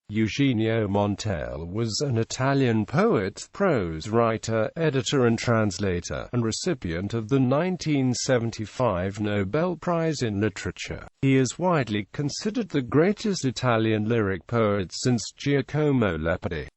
Eugenio Montale was an Italian poet, prose writer, editor and translator, and recipient of the 1975 Nobel Prize in Literature. He is widely considered the greatest Italian lyric poet since Giacomo.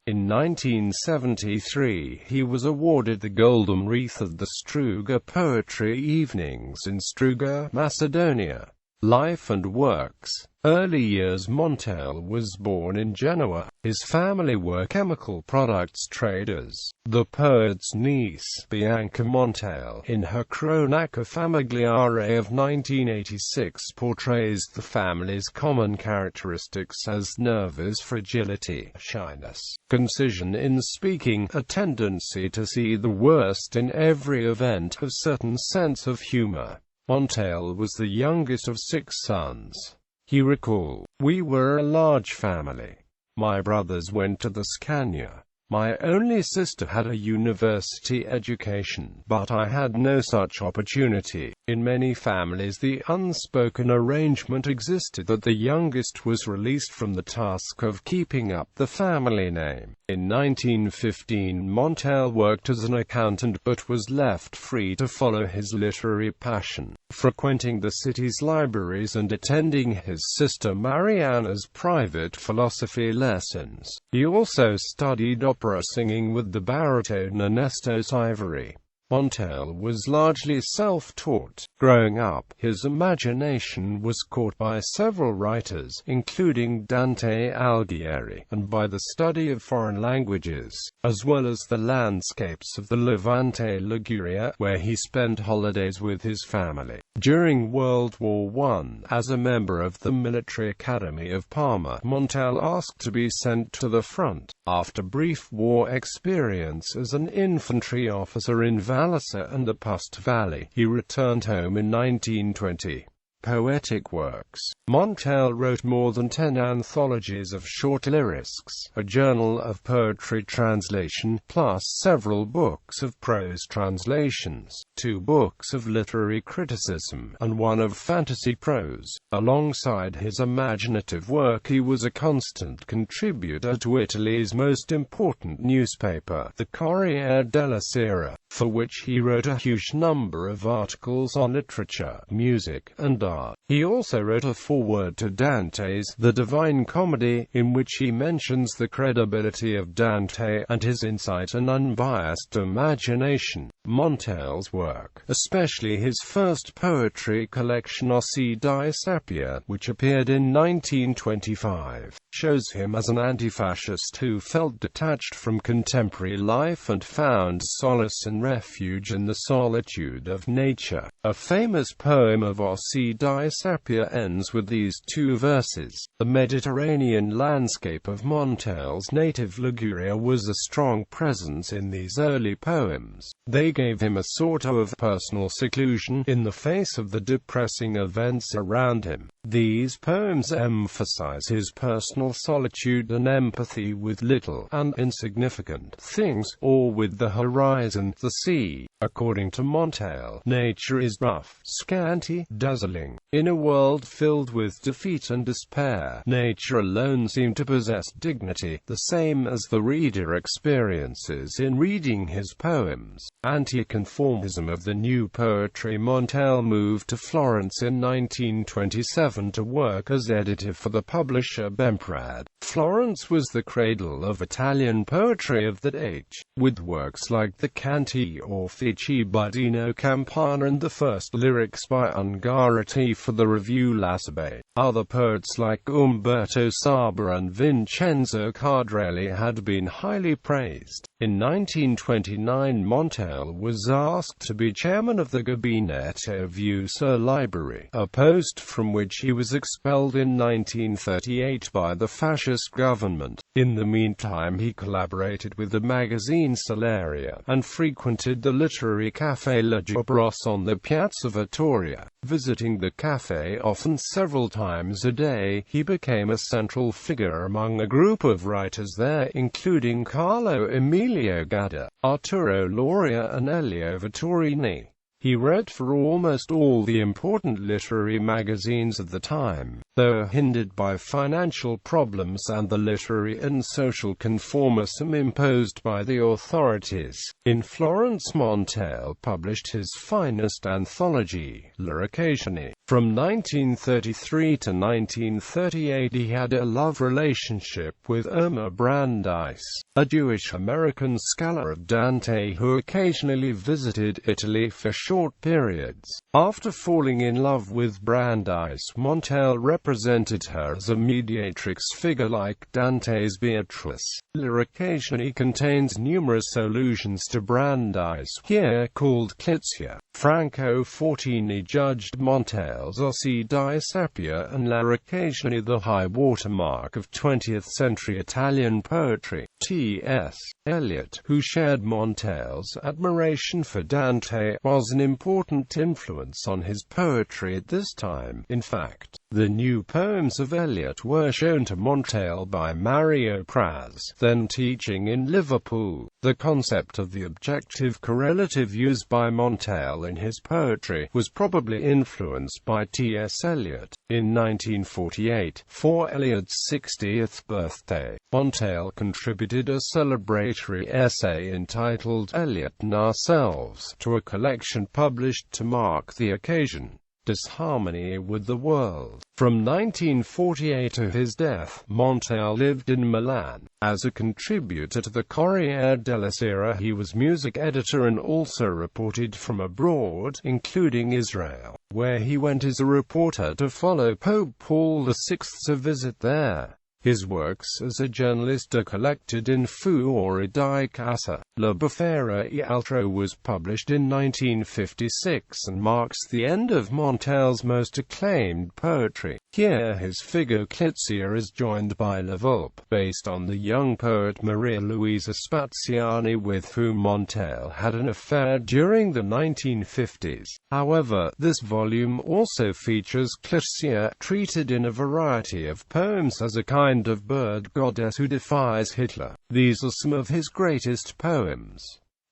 In 1973, he was awarded the Golden Wreath of the Struga Poetry Evenings in Struga, Macedonia. Life and works. Early years. Montale was born in Genoa. His family were chemical products traders. The poet's niece, Bianca Montale, in her Cronaca Familiare of 1986, portrays the family's common characteristics as nervous fragility, shyness, concision in speaking, a tendency to see the worst in every event, a certain sense of humor. Montale was the youngest of 6 sons. He recalled, "We were a large family. My brothers went to the Scania. My only sister had a university education, but I had no such opportunity. In many families the unspoken arrangement existed that the youngest was released from the task of keeping up the family name." In 1915, Montale worked as an accountant but was left free to follow his literary passion, frequenting the city's libraries and attending his sister Mariana's private philosophy lessons. He also studied opera singing with the baritone Ernesto Siveri. Montale was largely self-taught. Growing up, his imagination was caught by several writers, including Dante Alighieri, and by the study of foreign languages, as well as the landscapes of the Levante Liguria, where he spent holidays with his family. During World War I, as a member of the Military Academy of Parma, Montale asked to be sent to the front. After brief war experience as an infantry officer in Vallasa and the Pust Valley, he returned home in 1920. Poetic works. Montale wrote more than 10 anthologies of short lyrics, a journal of poetry translation, plus several books of prose translations, 2 books of literary criticism, and 1 of fantasy prose. Alongside his imaginative work, he was a constant contributor to Italy's most important newspaper, the Corriere della Sera, for which he wrote a huge number of articles on literature, music, and art. He also wrote a foreword to Dante's The Divine Comedy, in which he mentions the credibility of Dante and his insight and unbiased imagination. Montale's work, especially his first poetry collection Ossi di Sapienza, which appeared in 1925, shows him as an anti-fascist who felt detached from contemporary life and found solace and refuge in the solitude of nature. A famous poem of Ossi di Sapienza ends with these 2 verses. The Mediterranean landscape of Montale's native Liguria was a strong presence in these early poems. They gave him a sort of personal seclusion in the face of the depressing events around him. These poems emphasize his personal solitude and empathy with little and insignificant things, or with the horizon, the sea. According to Montale, nature is rough, scanty, dazzling. In a world filled with defeat and despair, nature alone seemed to possess dignity, the same as the reader experiences in reading his poems. Anti-conformism of the new poetry. Montale moved to Florence in 1927 to work as editor for the publisher Bemprad. Florence was the cradle of Italian poetry of that age, with works like the Canti Orfici by Dino Campana and the first lyrics by Ungaretti for the review La Sabae. Other poets like Umberto Saba and Vincenzo Cardrelli had been highly praised. In 1929, Montale was asked to be chairman of the Gabinetto Viusa Library, a post from which he was expelled in 1938 by the fascist government. In the meantime, he collaborated with the magazine Celeria, and frequented the literary café La Jobros on the Piazza Vittoria. Visiting the café often several times a day, he became a central figure among a group of writers there, including Carlo Emilio Gadda, Arturo Loria and Elio Vittorini. He wrote for almost all the important literary magazines of the time, though hindered by financial problems and the literary and social conformism imposed by the authorities. In Florence, Montale published his finest anthology, Literature.He. From 1933 to 1938 he had a love relationship with Irma Brandeis, a Jewish-American scholar of Dante who occasionally visited Italy for short periods. After falling in love with Brandeis, Montale represented her as a mediatrix figure like Dante's Beatrice. Literature.He contains numerous allusions to Brandeis, here called Clizia. Franco Fortini judged Montale's Ossi di Sapienza and Literature.He the high watermark of 20th-century Italian poetry. T.S. Eliot, who shared Montale's admiration for Dante, was an important influence on his poetry at this time. In fact, the new poems of Eliot were shown to Montale by Mario Praz, then teaching in Liverpool. The concept of the objective correlative used by Montale in his poetry was probably influenced by T.S. Eliot. In 1948, for Eliot's 60th birthday, Montale contributed a celebratory essay entitled Eliot and Ourselves to a collection published to mark the occasion. Disharmony with the World. From 1948 to his death, Montale lived in Milan. As a contributor to the Corriere della Sera, he was music editor and also reported from abroad, including Israel, where he went as a reporter to follow Pope Paul VI's visit there. His works as a journalist are collected in Fuori di Casa. La Bufera e Altro was published in 1956 and marks the end of Montale's most acclaimed poetry. Here his figure Clizia is joined by La Volpe, based on the young poet Maria Luisa Spaziani, with whom Montale had an affair during the 1950s. However, this volume also features Clizia, treated in a variety of poems as a kind of bird goddess who defies Hitler. These are some of his greatest poems.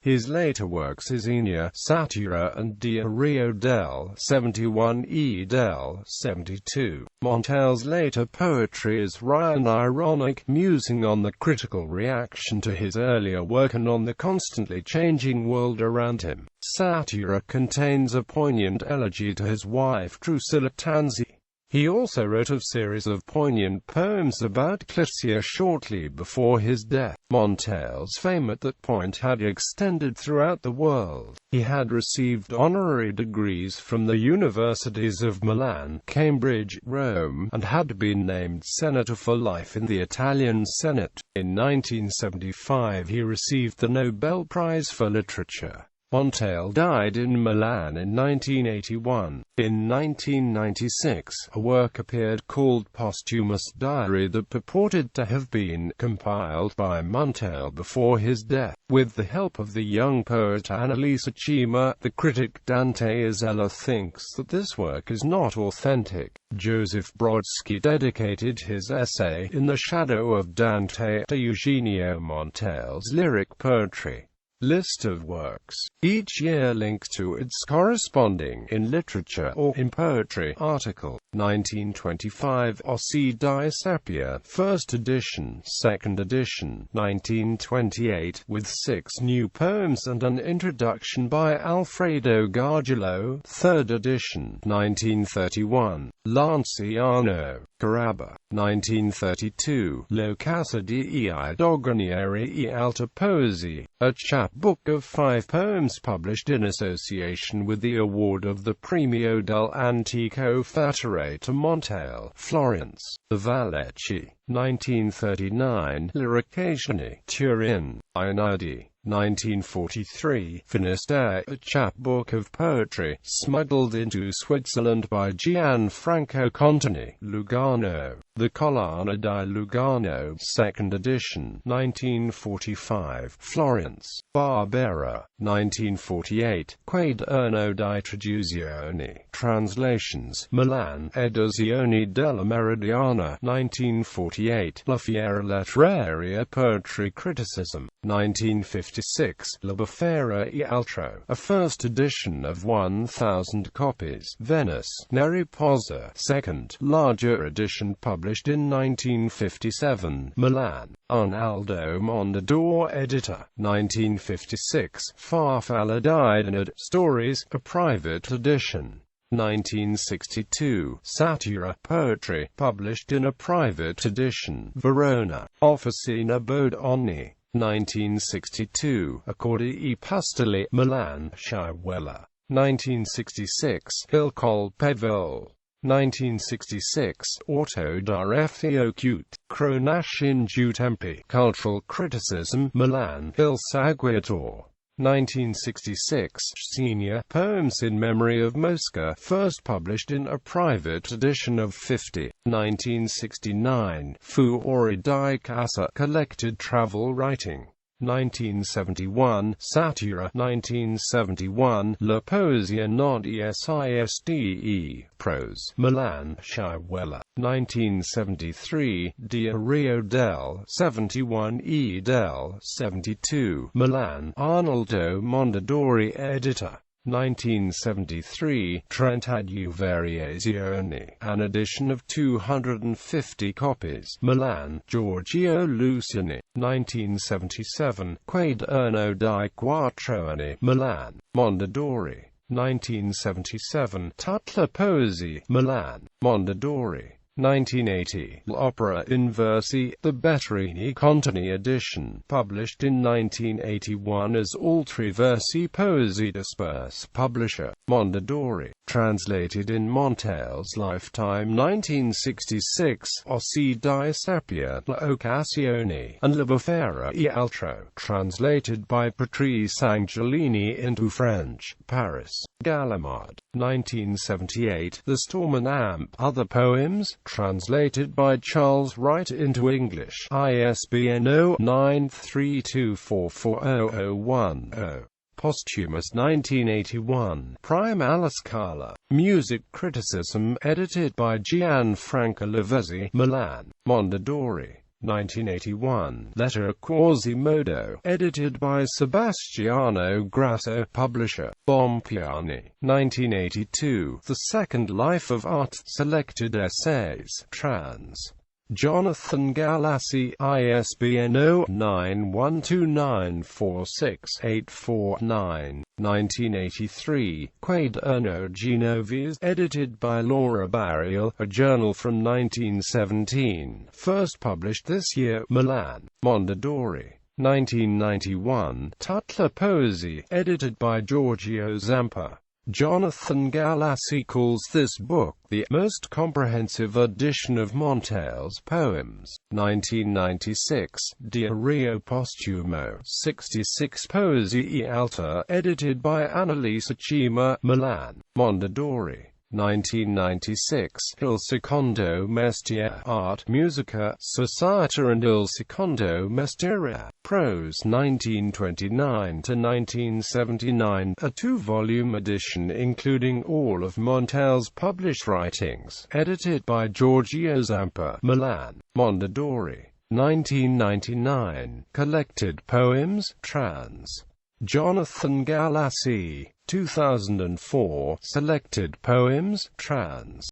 His later works Isignia, Satira and Diario del 71 e del 72. Montale's later poetry is wry and ironic, musing on the critical reaction to his earlier work and on the constantly changing world around him. Satira contains a poignant elegy to his wife Drusilla Tanzi. He also wrote a series of poignant poems about Clizia shortly before his death. Montale's fame at that point had extended throughout the world. He had received honorary degrees from the universities of Milan, Cambridge, Rome, and had been named senator for life in the Italian Senate. In 1975 he received the Nobel Prize for Literature. Montale died in Milan in 1981. In 1996, a work appeared called Posthumous Diary that purported to have been compiled by Montale before his death. With the help of the young poet Annalisa Cima, the critic Dante Isella thinks that this work is not authentic. Joseph Brodsky dedicated his essay, In the Shadow of Dante, to Eugenio Montale's lyric poetry. List of works, each year linked to its corresponding in literature or in poetry article. 1925 Ossi di Sapienza, 1st edition, 2nd edition. 1928, with 6 new poems and an introduction by Alfredo Gargiulo, 3rd edition. 1931, Lanciano, Caraba. 1932, Lo Casa di Dogonieri e Alta Poesie, a chapbook of 5 poems published in association with the award of the Premio dell'Antico Fattore to Montale, Florence. The Vallecchi. 1939, Literature.He, Turin, Einaudi. 1943, Finisterre, a chapbook of poetry, smuggled into Switzerland by Gianfranco Contini, Lugano. The Collana di Lugano, 2nd edition, 1945, Florence, Barbera, 1948, Quaderno di Traduzioni, Translations, Milan, Edizioni della Meridiana, 1948, La Fiera Letteraria Poetry Criticism, 1956, La Bufera e Altro, a first edition of 1,000 copies, Venice, Neri Pozza, 2nd, larger edition published in 1957, Milan, Arnaldo Mondadori editor, 1956, Farfalla di Stories, a private edition. 1962, Satira Poetry, published in a private edition, Verona, Officina Bodoni. 1962, Accordi e Pastili, Milan, Sciaguella. 1966, Il Colpevole. 1966, Autodirefio Cute, Cronache in Due Tempi, Cultural Criticism, Milan, Il Seguitore. 1966, Senior Poems in Memory of Mosca, first published in a private edition of 50. 1969, Fuori di Casa, Collected Travel Writing. 1971, Satira. 1971, La Poesia non esiste, Prose, Milan, Sciaguella. 1973, Diario del 71 e del 72, Milan, Arnaldo Mondadori editor. 1973, Trentadue Variazioni, an edition of 250 copies, Milan, Giorgio Luciani. 1977, Quaderno di Quattro anni, Milan, Mondadori. 1977, Tutta Poesie, Milan, Mondadori. 1980, L'Opera in Versi, the Betterini Contani edition, published in 1981 as Altri Versi Poesie Disperse, publisher, Mondadori, translated in Montale's lifetime 1966, Ossi di Seppia, La Occasione, and La Bufera e Altro, translated by Patrice Angelini into French, Paris, Gallimard. 1978, The Storm and Amp, Other Poems, translated by Charles Wright into English, ISBN 0-932440010. Posthumous 1981, Prime alla Scala, Music Criticism, edited by Gianfranco Lavezzi, Milan, Mondadori. 1981, Letter Quasimodo, edited by Sebastiano Grasso, publisher, Bompiani. 1982, The Second Life of Art, Selected Essays, trans. Jonathan Galassi, ISBN 0-912946-849. 1983, Quaderno Genovese, edited by Laura Barriel, a journal from 1917, first published this year, Milan, Mondadori. 1991, Tutta Poesie, edited by Giorgio Zampa. Jonathan Galassi calls this book the most comprehensive edition of Montale's poems. 1996, Diario Postumo, 66 Poesie Alta, edited by Annalisa Cima, Milan, Mondadori. 1996, Il Secondo Mestiere, Art, Musica, Società and Il Secondo Mestiere, Prose, 1929–1979, a two-volume edition including all of Montale's published writings, edited by Giorgio Zampa, Milan, Mondadori. 1999, Collected Poems, trans. Jonathan Galassi. 2004, Selected Poems, trans.